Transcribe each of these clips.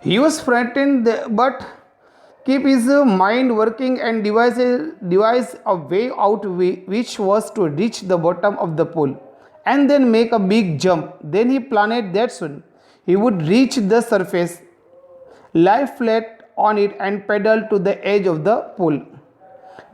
He was frightened but keep his mind working and devise a way out which was to reach the bottom of the pool and then make a big jump. Then he planned that soon he would reach the surface, lie flat on it and pedal to the edge of the pool.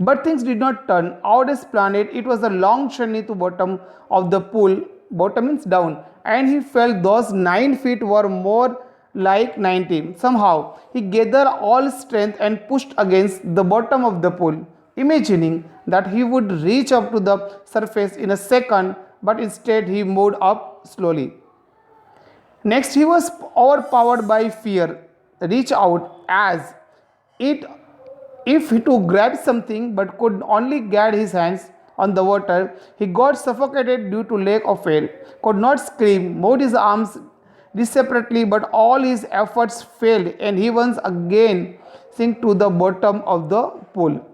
But things did not turn out as planned. It was a long journey to bottom of the pool. Bottom means down, and he felt those 9 feet were more like 90. Somehow he gathered all strength and pushed against the bottom of the pool, imagining that he would reach up to the surface in a second, but instead he moved up slowly. Next, he was overpowered by fear. Reach out as it if to grab something but could only get his hands on the water. He got suffocated due to lack of air, could not scream, moved his arms desperately, but all his efforts failed and he once again sank to the bottom of the pool.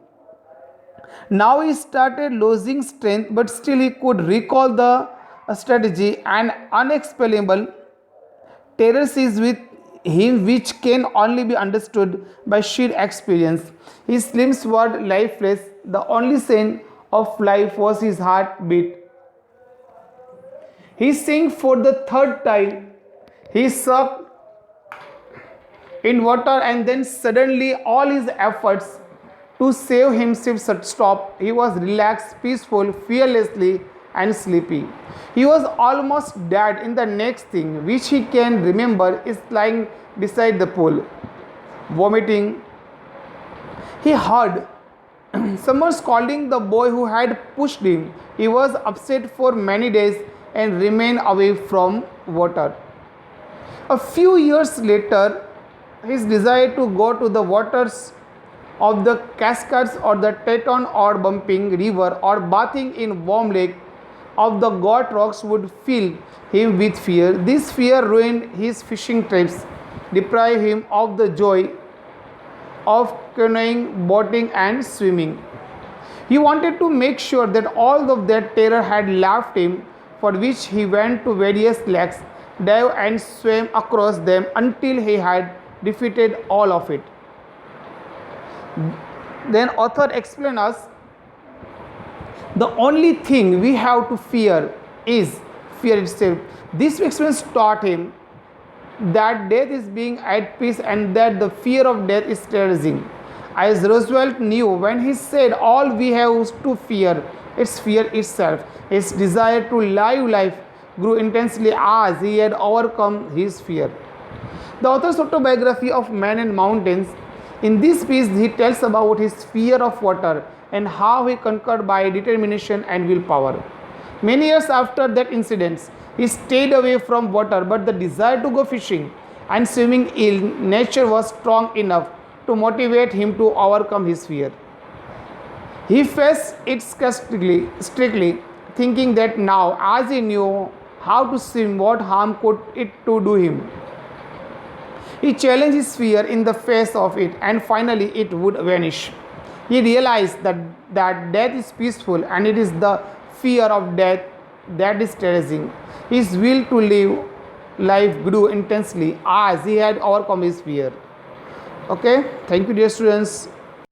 Now he started losing strength, but still he could recall the strategy and unexplainable terror is with him which can only be understood by sheer experience. His limbs were lifeless, the only sign of life was his heartbeat. He sank for the third time. He sucked in water and then suddenly all his efforts to save himself stopped. He was relaxed, peaceful, fearlessly and sleepy. He was almost dead in the next thing which he can remember is lying beside the pool, vomiting. He heard someone scolding the boy who had pushed him. He was upset for many days and remained away from water. A few years later, his desire to go to the waters of the Cascades or the Teton or bumping river or bathing in warm lake of the Got rocks would fill him with fear. This fear ruined his fishing trips, deprived him of the joy of canoeing, boating and swimming. He wanted to make sure that all of that terror had left him, for which he went to various lakes, dived and swam across them until he had defeated all of it. Then author explains us the only thing we have to fear is fear itself. This experience taught him that death is being at peace and that the fear of death is terrorizing. As Roosevelt knew when he said all we have to fear is fear itself. His desire to live life grew intensely as he had overcome his fear. The author's autobiography of Man and Mountains. In this piece, he tells about his fear of water and how he conquered by determination and willpower. Many years after that incident, he stayed away from water, but the desire to go fishing and swimming in nature was strong enough to motivate him to overcome his fear. He faced it strictly, thinking that now, as he knew how to swim, what harm could it to do him? He challenged his fear in the face of it, and finally it would vanish. He realized that death is peaceful and it is the fear of death that is terrorizing. His will to live life grew intensely as he had overcome his fear. Okay, thank you, dear students.